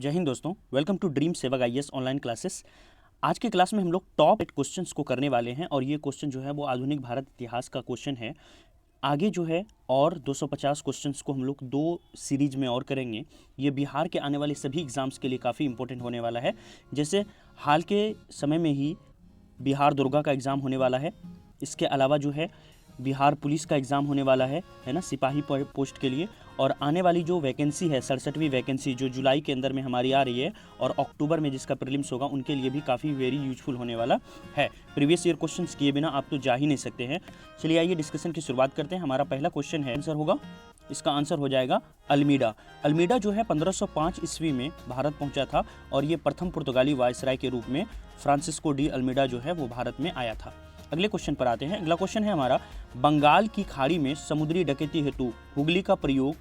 जय हिंद दोस्तों, welcome to dream सेवक आईएएस ऑनलाइन क्लासेस। आज के क्लास में हम लोग टॉप 8 क्वेश्चंस को करने वाले हैं और ये क्वेश्चन जो है वो आधुनिक भारत इतिहास का क्वेश्चन है। आगे जो है और 250 क्वेश्चंस को हम लोग दो सीरीज में और करेंगे। ये बिहार के आने वाले सभी एग्ज़ाम्स के लिए काफ़ी इंपॉर्टेंट होने वाला है। जैसे हाल के समय में ही बिहार दुर्गा का एग्ज़ाम होने वाला है। इसके अलावा जो है बिहार पुलिस का एग्ज़ाम होने वाला है ना, सिपाही पोस्ट के लिए। और आने वाली जो वैकेंसी है 67वीं वैकेंसी जो जुलाई के अंदर में हमारी आ रही है और अक्टूबर में जिसका प्रीलिम्स होगा उनके लिए भी काफ़ी वेरी यूजफुल होने वाला है। प्रीवियस ईयर क्वेश्चंस किए बिना आप तो जा ही नहीं सकते हैं। चलिए आइए डिस्कशन की शुरुआत करते हैं। हमारा पहला क्वेश्चन है, आंसर होगा, इसका आंसर हो जाएगा अल्मीडा। अल्मीडा जो है 1505 ईस्वी में भारत पहुंचा था और ये प्रथम पुर्तगाली वायसराय के रूप में फ्रांसिस्को डी अल्मीडा जो है वो भारत में आया था। अगले क्वेश्चन पर आते हैं। अगला क्वेश्चन है हमारा, बंगाल की खाड़ी में समुद्री डकैती हेतु हुगली का प्रयोग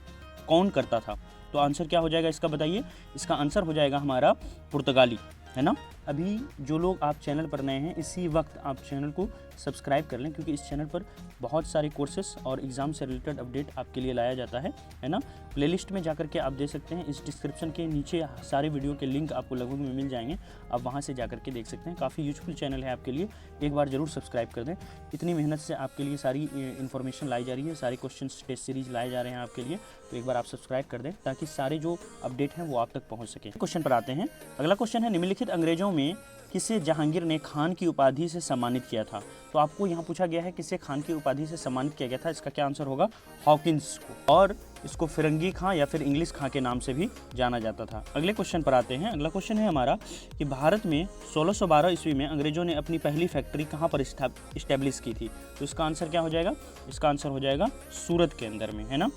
कौन करता था? तो आंसर क्या हो जाएगा इसका बताइए। इसका आंसर हो जाएगा हमारा पुर्तगाली, है ना। अभी जो लोग आप चैनल पर नए हैं इसी वक्त आप चैनल को सब्सक्राइब कर लें, क्योंकि इस चैनल पर बहुत सारे कोर्सेस और एग्ज़ाम से रिलेटेड अपडेट आपके लिए लाया जाता है ना। प्लेलिस्ट में जाकर के आप दे सकते हैं। इस डिस्क्रिप्शन के नीचे सारे वीडियो के लिंक आपको लगभग में मिल जाएंगे, आप वहां से जाकर के देख सकते हैं। काफ़ी यूजफुल चैनल है आपके लिए, एक बार ज़रूर सब्सक्राइब कर दें। इतनी मेहनत से आपके लिए सारी इन्फॉर्मेशन लाई जा रही है, सारे क्वेश्चन टेस्ट सीरीज लाए जा रहे हैं आपके लिए, तो एक बार आप सब्सक्राइब कर दें ताकि सारे जो अपडेट हैं वो आप तक पहुँच सके। क्वेश्चन पर आते हैं। अगला क्वेश्चन है, निम्नलिखित अंग्रेजों में किसे जहांगीर ने खान की उपाधि से सम्मानित किया था? तो आपको यहाँ पूछा गया है किसे खान की उपाधि से सम्मानित किया गया था। इसका क्या आंसर होगा? हॉकिंस को, और इसको फिरंगी खां या फिर इंग्लिश खां के नाम से भी जाना जाता था। अगले क्वेश्चन पर आते हैं। अगला क्वेश्चन है हमारा कि भारत में 1612 ईस्वी में अंग्रेजों ने अपनी पहली फैक्ट्री कहाँ पर इस्टेब्लिश की थी? तो इसका आंसर क्या हो जाएगा? इसका आंसर हो जाएगा सूरत के अंदर में, है ना।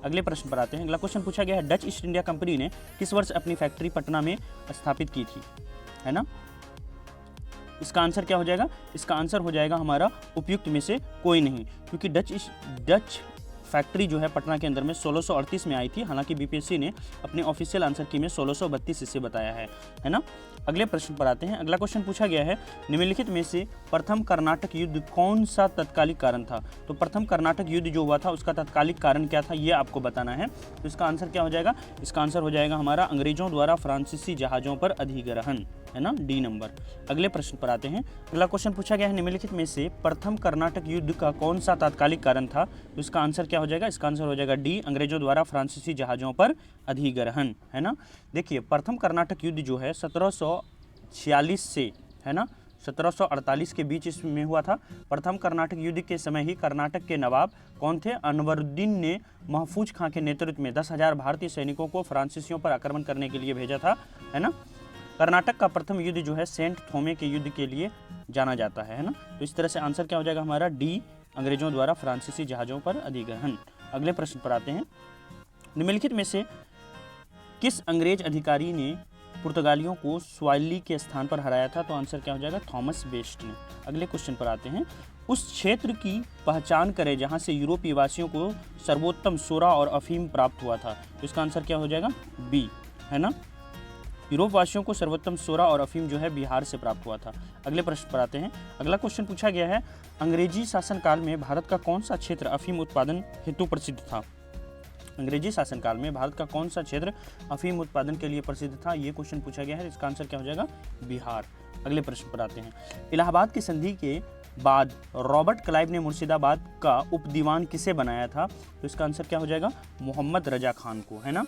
अगले प्रश्न पर आते हैं। अगला क्वेश्चन पूछा गया है, डच ईस्ट इंडिया कंपनी ने किस वर्ष अपनी फैक्ट्री पटना में स्थापित की थी, है ना। इसका आंसर क्या हो जाएगा? इसका आंसर हो जाएगा हमारा उपयुक्त में से कोई नहीं, क्योंकि डच फैक्ट्री जो है पटना के अंदर में 1638 में आई थी। हालांकि बीपीएससी ने अपने ऑफिशियल आंसर की में 1632 इसे बताया है ना। अगले प्रश्न पर आते हैं। अगला क्वेश्चन पूछा गया है, निम्नलिखित में से प्रथम कर्नाटक युद्ध कौन सा तत्कालिक कारण था? तो प्रथम कर्नाटक युद्ध जो हुआ था उसका तत्कालिक कारण क्या था, ये आपको बताना है। तो इसका आंसर क्या हो जाएगा? इसका आंसर हो जाएगा हमारा अंग्रेजों द्वारा फ्रांसीसी जहाज़ों पर अधिग्रहण, है ना, डी नंबर। अगले प्रश्न पर आते हैं। अगला क्वेश्चन पूछा गया है, निम्नलिखित में से प्रथम कर्नाटक युद्ध का कौन सा तात्कालिक कारण था? तो इसका आंसर क्या हो जाएगा? इसका आंसर हो जाएगा डी, अंग्रेजों द्वारा फ्रांसीसी जहाज़ों पर अधिग्रहण, है ना। देखिए, प्रथम कर्नाटक युद्ध जो है 1746 से, है ना, 1748 के बीच इसमें हुआ था। प्रथम कर्नाटक युद्ध के समय ही कर्नाटक के नवाब कौन थे? अनवरुद्दीन ने महफूज खां के नेतृत्व में 10,000 भारतीय सैनिकों को फ्रांसीसियों पर आक्रमण करने के लिए भेजा था, है ना। कर्नाटक का प्रथम युद्ध जो है सेंट थोमे के युद्ध के लिए जाना जाता है ना। तो इस तरह से आंसर क्या हो जाएगा हमारा? डी, अंग्रेजों द्वारा फ्रांसीसी जहाज़ों पर अधिग्रहण। अगले प्रश्न पर आते हैं। निम्नलिखित में से किस अंग्रेज अधिकारी ने पुर्तगालियों को स्वाइली के स्थान पर हराया था? तो आंसर क्या हो जाएगा? थॉमस बेस्ट ने। अगले क्वेश्चन पर आते हैं। उस क्षेत्र की पहचान करें जहां से यूरोपीय वासियों को सर्वोत्तम सोरा और अफीम प्राप्त हुआ था। तो इसका आंसर क्या हो जाएगा? बी, है ना। यूरोप वासियों को सर्वोत्तम सोरा और अफीम जो है बिहार से प्राप्त हुआ था। अगले प्रश्न पर आते हैं। अगला क्वेश्चन पूछा गया है, अंग्रेजी शासनकाल में भारत का कौन सा क्षेत्र अफीम उत्पादन हेतु प्रसिद्ध था? अंग्रेजी शासनकाल में भारत का कौन सा क्षेत्र अफीम उत्पादन के लिए प्रसिद्ध था? ये क्वेश्चन पूछा गया है। इसका आंसर क्या हो जाएगा? बिहार। अगले प्रश्न पर आते हैं। इलाहाबाद की संधि के बाद रॉबर्ट क्लाइव ने मुर्शिदाबाद का उपदीवान किसे बनाया था? तो इसका आंसर क्या हो जाएगा? मोहम्मद रजा खान को, है ना।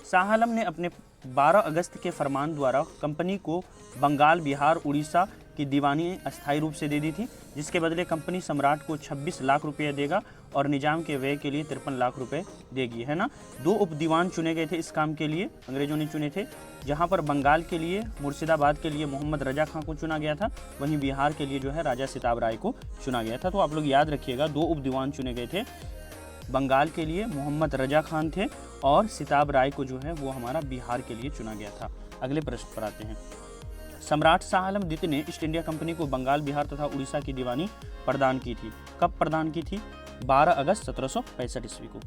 शाह आलम ने अपने 12 अगस्त के फरमान द्वारा कंपनी को बंगाल, बिहार, उड़ीसा की दीवानी अस्थायी रूप से दे दी थी, जिसके बदले कंपनी सम्राट को 26 लाख रुपये देगा और निजाम के व्यय के लिए 53 लाख रुपए देगी, है ना। 2 उपदीवान चुने गए थे इस काम के लिए, अंग्रेजों ने चुने थे, जहां पर बंगाल के लिए मुर्शिदाबाद के लिए मोहम्मद रजा खां को चुना गया था, वहीं बिहार के लिए जो है राजा सिताब राय को चुना गया था। तो आप लोग याद रखिएगा, 2 उपदीवान चुने गए थे। बंगाल के लिए मोहम्मद रजा खान थे और सिताब राय को जो है वो हमारा बिहार के लिए चुना गया था। अगले प्रश्न पर आते हैं। सम्राट शाह आलम द्वितीय ने ईस्ट इंडिया कंपनी को बंगाल, बिहार तथा उड़ीसा की दीवानी प्रदान की थी। कब प्रदान की थी? 12 अगस्त 1765 ईस्वी को।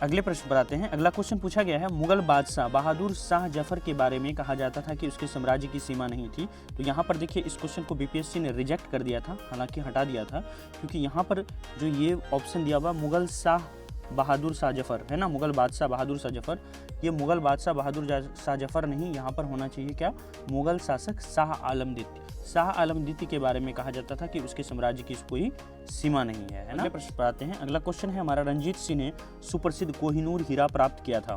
अगले प्रश्न पर आते हैं। अगला क्वेश्चन पूछा गया है, मुगल बादशाह बहादुर शाह जफर के बारे में कहा जाता था कि उसके साम्राज्य की सीमा नहीं थी। तो यहाँ पर देखिए, इस क्वेश्चन को बीपीएससी ने रिजेक्ट कर दिया था, हालांकि हटा दिया था, क्योंकि यहाँ पर जो ये ऑप्शन दिया हुआ मुगल शाह बहादुर शाह जफर, है ना, मुगल बादशाह बहादुर शाह जफर। ये मुगल बादशाह बहादुर शाह जफर नहीं, यहाँ पर होना चाहिए क्या, मुगल शासक शाह आलम द्वितीय। शाह आलम द्वितीय के बारे में कहा जाता था कि उसके साम्राज्य की कोई सीमा नहीं है ना। प्रश्न पर आते हैं। अगला क्वेश्चन है हमारा, रंजीत सिंह ने सुप्रसिद्ध कोहिनूर हीरा प्राप्त किया था,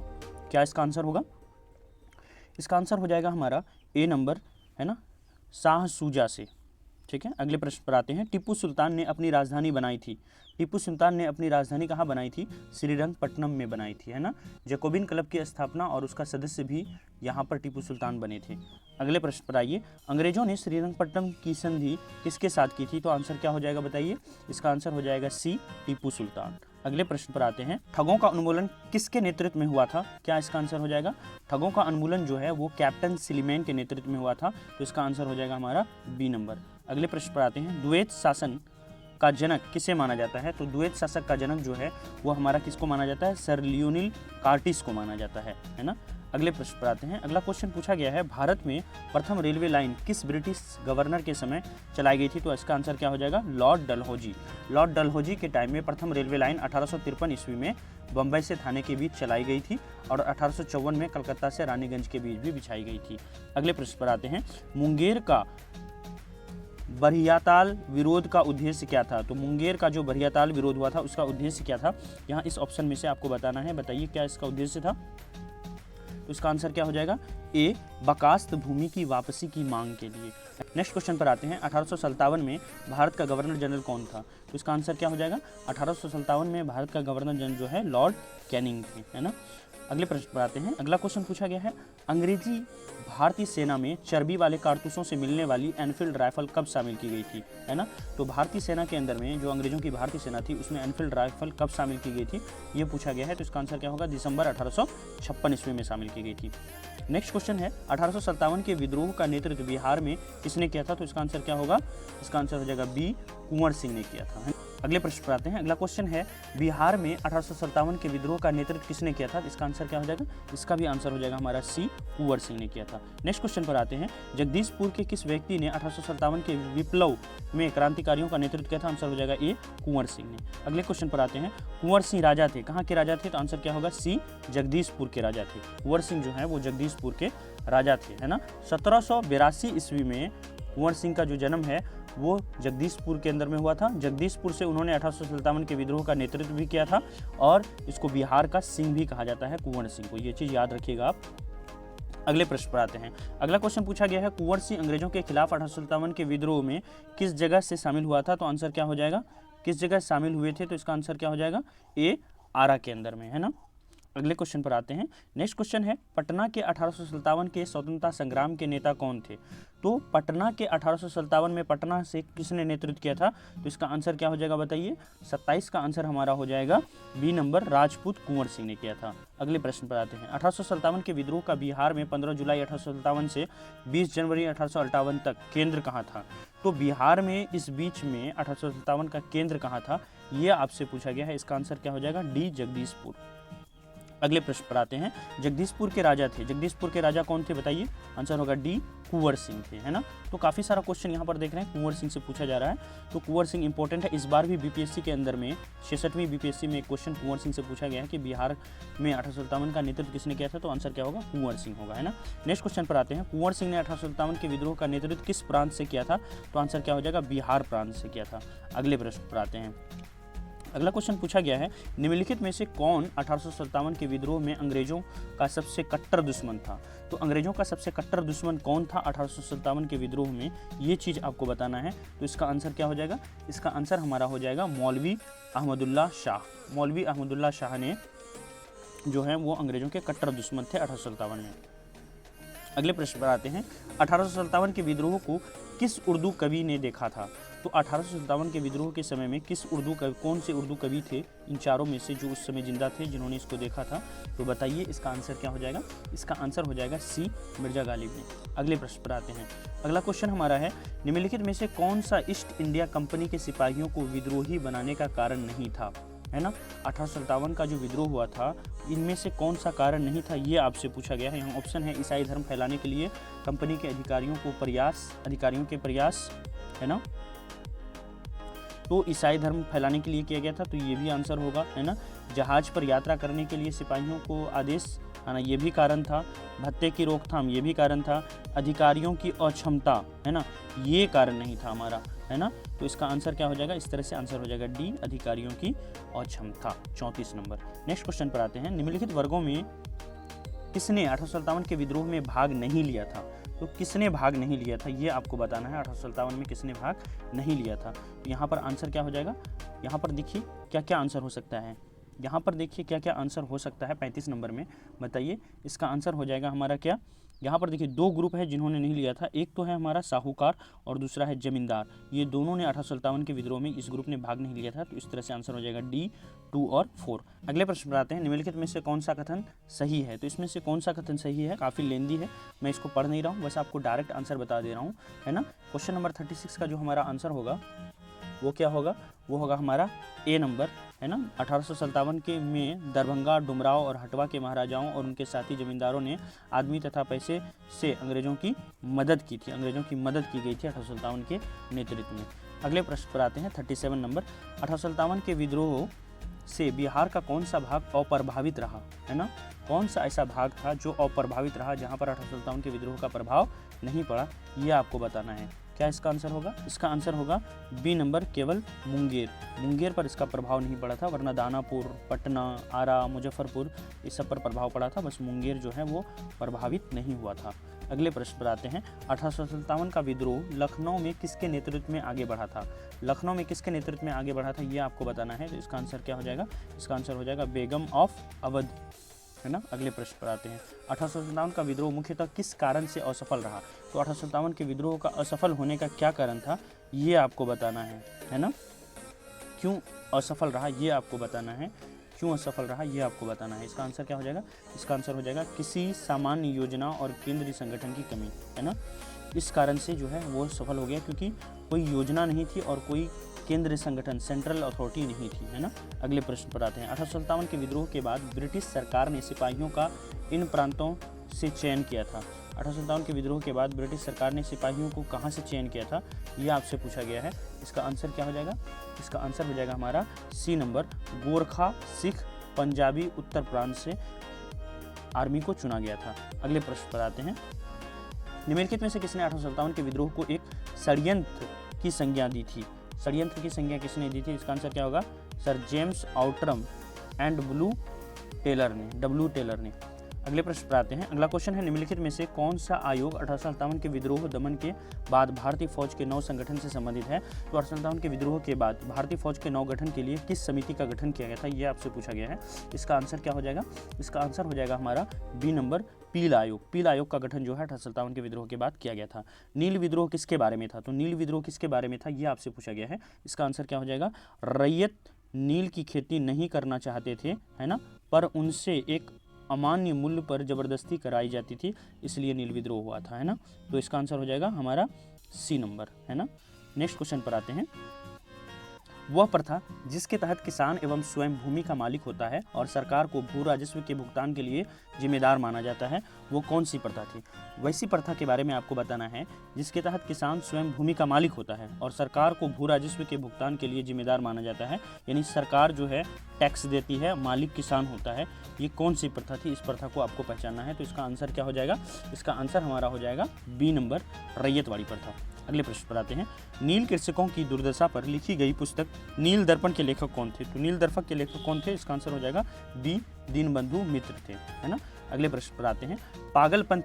क्या इसका आंसर होगा? इसका आंसर हो जाएगा हमारा ए नंबर, है ना, शाह सूजा से। ठीक है, अगले प्रश्न पर आते हैं। टीपू सुल्तान ने अपनी राजधानी बनाई थी, टीपू सुल्तान ने अपनी राजधानी कहाँ बनाई थी? श्रीरंगपट्टनम में बनाई थी, है ना। जैकोबिन क्लब की स्थापना और उसका सदस्य भी यहाँ पर टीपू सुल्तान बने थे। अगले प्रश्न पर आइए। अंग्रेजों ने श्रीरंगपट्टनम की संधि किसके साथ की थी? तो आंसर क्या हो जाएगा बताइए? इसका आंसर हो जाएगा सी, टीपू सुल्तान। अगले प्रश्न पर आते हैं। ठगों का उन्मूलन किसके नेतृत्व में हुआ था? क्या इसका आंसर हो जाएगा? ठगों का उन्मूलन जो है वो कैप्टन सिलीमैन के नेतृत्व में हुआ था, तो इसका आंसर हो जाएगा हमारा बी नंबर। अगले प्रश्न पर आते हैं। द्वैत शासन का जनक किसे माना जाता है? तो द्वैत शासक का जनक जो है वो हमारा किसको माना जाता है? सर लियोनिल कार्टिस को माना जाता है ना। अगले प्रश्न पर आते हैं। अगला क्वेश्चन पूछा गया है, भारत में प्रथम रेलवे लाइन किस ब्रिटिश गवर्नर के समय चलाई गई थी? तो इसका आंसर क्या हो जाएगा? लॉर्ड डलहौजी। लॉर्ड डलहौजी के टाइम में प्रथम रेलवे लाइन 1853 ईस्वी में बम्बई से थाने के बीच चलाई गई थी और 1854 में कलकत्ता से रानीगंज के बीच भी बिछाई गई थी। अगले प्रश्न पर आते हैं। मुंगेर का बरहियाताल विरोध का उद्देश्य क्या था? तो मुंगेर का जो बरहियाताल विरोध हुआ था उसका उद्देश्य क्या था? यहाँ इस ऑप्शन में से आपको बताना है, बताइए क्या इसका उद्देश्य था? तो इसका आंसर क्या हो जाएगा? ए, बकास्त भूमि की वापसी की मांग के लिए। नेक्स्ट क्वेश्चन पर आते हैं। 1857 में भारत का गवर्नर जनरल कौन था? तो इसका आंसर क्या हो जाएगा? 1857 में भारत का गवर्नर जनरल जो है लॉर्ड कैनिंग थे, है ना। अगले प्रश्न पर आते हैं। अगला क्वेश्चन पूछा गया है, अंग्रेजी भारतीय सेना में चर्बी वाले कारतूसों से मिलने वाली एनफील्ड राइफल कब शामिल की गई थी, है ना। तो भारतीय सेना के अंदर में जो अंग्रेजों की भारतीय सेना थी उसमें एनफील्ड राइफल कब शामिल की गई थी, ये पूछा गया है। तो इसका आंसर क्या होगा? दिसंबर 1856 ईस्वी में शामिल की गई थी। नेक्स्ट क्वेश्चन है, 1857 के विद्रोह का नेतृत्व बिहार में किसने किया था? तो इसका आंसर क्या होगा? इसका आंसर हो जाएगा बी, कुंवर सिंह ने किया था। अगले प्रश्न पर आते हैं। अगला क्वेश्चन है, बिहार में 1857 के विद्रोह का नेतृत्व किसने किया था? इसका आंसर क्या हो जाएगा? इसका भी आंसर हो जाएगा हमारा सी, कुंवर सिंह ने किया था। नेक्स्ट क्वेश्चन पर आते हैं। जगदीशपुर के किस व्यक्ति ने 1857 के विप्लव में क्रांतिकारियों का नेतृत्व किया था? आंसर हो जाएगा ए, कुंवर सिंह ने। अगले क्वेश्चन पर आते हैं। कुंवर सिंह राजा थे, कहाँ के राजा थे? तो आंसर क्या होगा? सी, जगदीशपुर के राजा थे। कुंवर सिंह जो है वो जगदीशपुर के राजा थे, है ना। 1782 ईस्वी में कुंवर सिंह का जो जन्म है वो जगदीशपुर के अंदर में हुआ था। जगदीशपुर से उन्होंने 1857 के विद्रोह का नेतृत्व भी किया था और इसको बिहार का सिंह भी कहा जाता है, कुंवर सिंह को, ये चीज़ याद रखिएगा आप। अगले प्रश्न पर आते हैं। अगला क्वेश्चन पूछा गया है, कुंवर सिंह अंग्रेजों के खिलाफ 1857 के विद्रोह में किस जगह से शामिल हुआ था? तो आंसर क्या हो जाएगा? किस जगह शामिल हुए थे? तो इसका आंसर क्या हो जाएगा? ए, आरा के अंदर में, है ना। अगले क्वेश्चन पर आते हैं। नेक्स्ट क्वेश्चन है, पटना के 1857 के स्वतंत्रता संग्राम के नेता कौन थे? तो पटना के 1857 में पटना से किसने नेतृत्व किया था? तो इसका आंसर क्या हो जाएगा बताइए? 27 का आंसर हमारा हो जाएगा बी नंबर, राजपूत कुंवर सिंह ने किया था। अगले प्रश्न पर आते हैं। 1857 के विद्रोह का बिहार में 15 जुलाई 1857 से 20 जनवरी 1858 तक केंद्र कहाँ था? तो बिहार में इस बीच में 1857 का केंद्र कहाँ था, ये आपसे पूछा गया है। इसका आंसर क्या हो जाएगा? डी, जगदीशपुर। अगले प्रश्न पर आते हैं। जगदीशपुर के राजा थे, जगदीशपुर के राजा कौन थे बताइए? आंसर होगा डी, कुंवर सिंह थे, है ना। तो काफ़ी सारा क्वेश्चन यहाँ पर देख रहे हैं कुंवर सिंह से पूछा जा रहा है, तो कुंवर सिंह इंपॉर्टेंट है। इस बार भी बीपीएससी के अंदर में 66वीं बीपीएससी में एक क्वेश्चन कुंवर सिंह से पूछा गया है कि बिहार में 1857 का नेतृत्व किसने किया था? तो आंसर क्या होगा? कुंवर सिंह होगा, है ना। नेक्स्ट क्वेश्चन पर आते हैं। कुंवर सिंह ने 1857 के विद्रोह का नेतृत्व किस प्रांत से किया था? तो आंसर क्या हो जाएगा? बिहार प्रांत से किया था। अगले प्रश्न पर आते हैं। अगला क्वेश्चन पूछा गया है, निम्नलिखित में से कौन 1857 के विद्रोह में अंग्रेजों का सबसे कट्टर दुश्मन था? तो अंग्रेजों का सबसे कट्टर दुश्मन कौन था 1857 के विद्रोह में, ये चीज़ आपको बताना है। तो इसका आंसर क्या हो जाएगा? इसका आंसर हमारा हो जाएगा मौलवी अहमदुल्ला शाह। मौलवी अहमदुल्ला शाह ने जो है वो अंग्रेजों के कट्टर दुश्मन थे 1857 में। अगले प्रश्न पर आते हैं। 1857 के विद्रोह को किस उर्दू कवि ने देखा था? तो 1857 के विद्रोह के समय में किस उर्दू कवि, कौन से उर्दू कवि थे इन चारों में से जो उस समय जिंदा थे जिन्होंने इसको देखा था? तो बताइए इसका आंसर क्या हो जाएगा? इसका आंसर हो जाएगा सी, मिर्जा गालिब ने। अगले प्रश्न पर आते हैं। अगला क्वेश्चन हमारा है, निम्नलिखित में से कौन सा ईस्ट इंडिया कंपनी के सिपाहियों को विद्रोही बनाने का कारण नहीं था, है ना। 1857 का जो विद्रोह हुआ था इनमें से कौन सा कारण नहीं था, ये आपसे पूछा गया है। यहाँ ऑप्शन है, ईसाई धर्म फैलाने के लिए कंपनी के अधिकारियों के प्रयास, है ना। तो ईसाई धर्म फैलाने के लिए किया गया था, तो ये भी आंसर होगा, है ना। जहाज पर यात्रा करने के लिए सिपाहियों को आदेश, है ना, ये भी कारण था। भत्ते की रोकथाम, ये भी कारण था। अधिकारियों की अक्षमता, है ना, ये कारण नहीं था हमारा, है ना। तो इसका आंसर क्या हो जाएगा, इस तरह से आंसर हो जाएगा डी, अधिकारियों की अक्षमता। 34 नंबर। नेक्स्ट क्वेश्चन पर आते हैं। निम्नलिखित वर्गों में किसने 1857 के विद्रोह में भाग नहीं लिया था? तो किसने भाग नहीं लिया था ये आपको बताना है। 1857 में किसने भाग नहीं लिया था? तो यहाँ पर आंसर क्या हो जाएगा, यहाँ पर देखिए क्या क्या आंसर हो सकता है। यहाँ पर देखिए क्या क्या आंसर हो सकता है 35 नंबर में, बताइए। इसका आंसर हो जाएगा हमारा क्या, यहाँ पर देखिए 2 ग्रुप है जिन्होंने नहीं लिया था। एक तो है हमारा साहूकार और दूसरा है जमींदार। ये दोनों ने 1857 के विद्रोह में इस ग्रुप ने भाग नहीं लिया था। तो इस तरह से आंसर हो जाएगा डी, 2 और 4। अगले प्रश्न पर आते हैं। निम्नलिखित में से कौन सा कथन सही है? तो इसमें से कौन सा कथन सही है, काफ़ी लेंदी है, मैं इसको पढ़ नहीं रहा हूँ, बस आपको डायरेक्ट आंसर बता दे रहा हूँ, है ना। क्वेश्चन नंबर 36 का जो हमारा आंसर होगा वो क्या होगा, वो होगा हमारा ए नंबर, है ना। 1857 के में दरभंगा, डुमराव और हटवा के महाराजाओं और उनके साथी जमींदारों ने आदमी तथा पैसे से अंग्रेजों की मदद की थी। अंग्रेजों की मदद की गई थी 1857 के नेतृत्व में। अगले प्रश्न पर आते हैं 37 नंबर। 1857 के विद्रोह से बिहार का कौन सा भाग अप्रभावित रहा, है ना। कौन सा ऐसा भाग था जो अप्रभावित रहा, जहाँ पर 1857 के विद्रोह का प्रभाव नहीं पड़ा, ये आपको बताना है। क्या इसका आंसर होगा, इसका आंसर होगा बी नंबर, केवल मुंगेर। मुंगेर पर इसका प्रभाव नहीं पड़ा था, वरना दानापुर, पटना, आरा, मुजफ्फरपुर इस सब पर प्रभाव पड़ा था, बस मुंगेर जो है वो प्रभावित नहीं हुआ था। अगले प्रश्न पर आते हैं। 1857 का विद्रोह लखनऊ में किसके नेतृत्व में आगे बढ़ा था? लखनऊ में किसके नेतृत्व में आगे बढ़ा था ये आपको बताना है। तो इसका आंसर क्या हो जाएगा, इसका आंसर हो जाएगा बेगम ऑफ अवध, है ना। अगले प्रश्न पर आते हैं। 1857 का विद्रोह मुख्यतः किस कारण से असफल रहा? तो 1857 के विद्रोह का असफल होने का क्या कारण था ये आपको बताना है ना। क्यों असफल रहा ये आपको बताना है, क्यों असफल रहा ये आपको बताना है। इसका आंसर क्या हो जाएगा, इसका आंसर हो जाएगा किसी सामान्य योजना और केंद्रीय संगठन की कमी, है ना। इस कारण से जो है वो सफल हो गया, क्योंकि कोई योजना नहीं थी और कोई केंद्रीय संगठन, सेंट्रल अथॉरिटी नहीं थी, है ना। अगले प्रश्न पर आते हैं। 1857 के विद्रोह के बाद ब्रिटिश सरकार ने सिपाहियों का इन प्रांतों से चयन किया था। 1857 के विद्रोह के बाद ब्रिटिश सरकार ने सिपाहियों को कहाँ से चयन किया था ये आपसे पूछा गया है। इसका आंसर क्या हो जाएगा, इसका आंसर हो जाएगा हमारा सी नंबर, गोरखा, सिख, पंजाबी, उत्तर प्रांत से आर्मी को चुना गया था। अगले प्रश्न पर आते हैं। निम्नलिखित में से किसने 1857 के विद्रोह को एक षड्यंत्र की संज्ञा दी थी? षड्यंत्र की संज्ञा किसने दी थी? इसका आंसर क्या होगा, sir James Outram and W Taylor ने। अगले प्रश्न पर आते हैं। अगला क्वेश्चन है। निम्नलिखित में से कौन सा आयोग 1857 के विद्रोह दमन के बाद भारतीय फौज के नव संगठन से संबंधित है? तो 1857 के विद्रोह के बाद भारतीय फौज के नव गठन के लिए किस समिति का गठन किया गया था ये आपसे पूछा गया है। इसका आंसर क्या हो जाएगा, इसका आंसर हो जाएगा हमारा बी नंबर, पील आयोग। पील आयोग का गठन जो है 1857 के विद्रोह के बाद किया गया था। नील विद्रोह किसके बारे में था? तो नील विद्रोह किसके बारे में था ये आपसे पूछा गया है। इसका आंसर क्या हो जाएगा, रैयत नील की खेती नहीं करना चाहते थे, है ना, पर उनसे एक अमान्य मूल्य पर जबरदस्ती कराई जाती थी, इसलिए नील विद्रोह हुआ था, है ना। तो इसका आंसर हो जाएगा हमारा सी नंबर, है ना। नेक्स्ट क्वेश्चन पर आते हैं। वह प्रथा जिसके तहत किसान एवं स्वयं भूमि का मालिक होता है और सरकार को भू राजस्व के भुगतान के लिए जिम्मेदार माना जाता है, वो कौन सी प्रथा थी? वैसी प्रथा के बारे में आपको बताना है जिसके तहत किसान स्वयं भूमि का मालिक होता है और सरकार को भू राजस्व के भुगतान के लिए जिम्मेदार माना जाता है, यानी सरकार जो है टैक्स देती है, मालिक किसान होता है। ये कौन सी प्रथा थी, इस प्रथा को आपको पहचानना है। तो इसका आंसर क्या हो जाएगा, इसका आंसर हमारा हो जाएगा बी नंबर, रैयत वाली प्रथा। अगले प्रश्न पर आते हैं। नील कृषकों की दुर्दशा पर लिखी गई पुस्तक नील दर्पण के लेखक कौन थे? तो नील दर्पण के लेखक कौन थे? इसका आंसर हो जाएगा बी, दीनबंधु मित्र थे, है ना। अगले प्रश्न पर आते हैं। पागल पंथ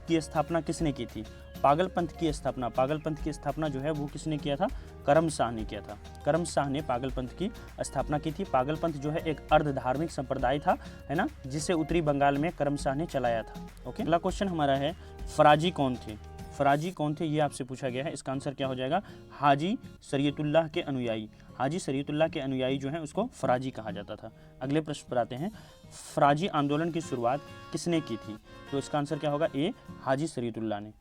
की स्थापना किसने की थी? पागल पंथ की स्थापना जो है वो किसने किया था? करम शाह ने किया था। करम शाह ने पागल पंथ की स्थापना की थी। पागल पंथ जो है एक अर्ध धार्मिक संप्रदाय था, है ना, जिसे उत्तरी बंगाल में करम शाह ने चलाया था। ओके, अगला क्वेश्चन हमारा है, फराजी कौन थे? फराजी कौन थे ये आपसे पूछा गया है। इसका आंसर क्या हो जाएगा, हाजी शरीयतुल्लाह के अनुयायी। हाजी शरीयतुल्लाह के अनुयायी जो है उसको फराजी कहा जाता था। अगले प्रश्न पर आते हैं। फराजी आंदोलन की शुरुआत किसने की थी? तो इसका आंसर क्या होगा, ए, हाजी शरीयतुल्लाह ने।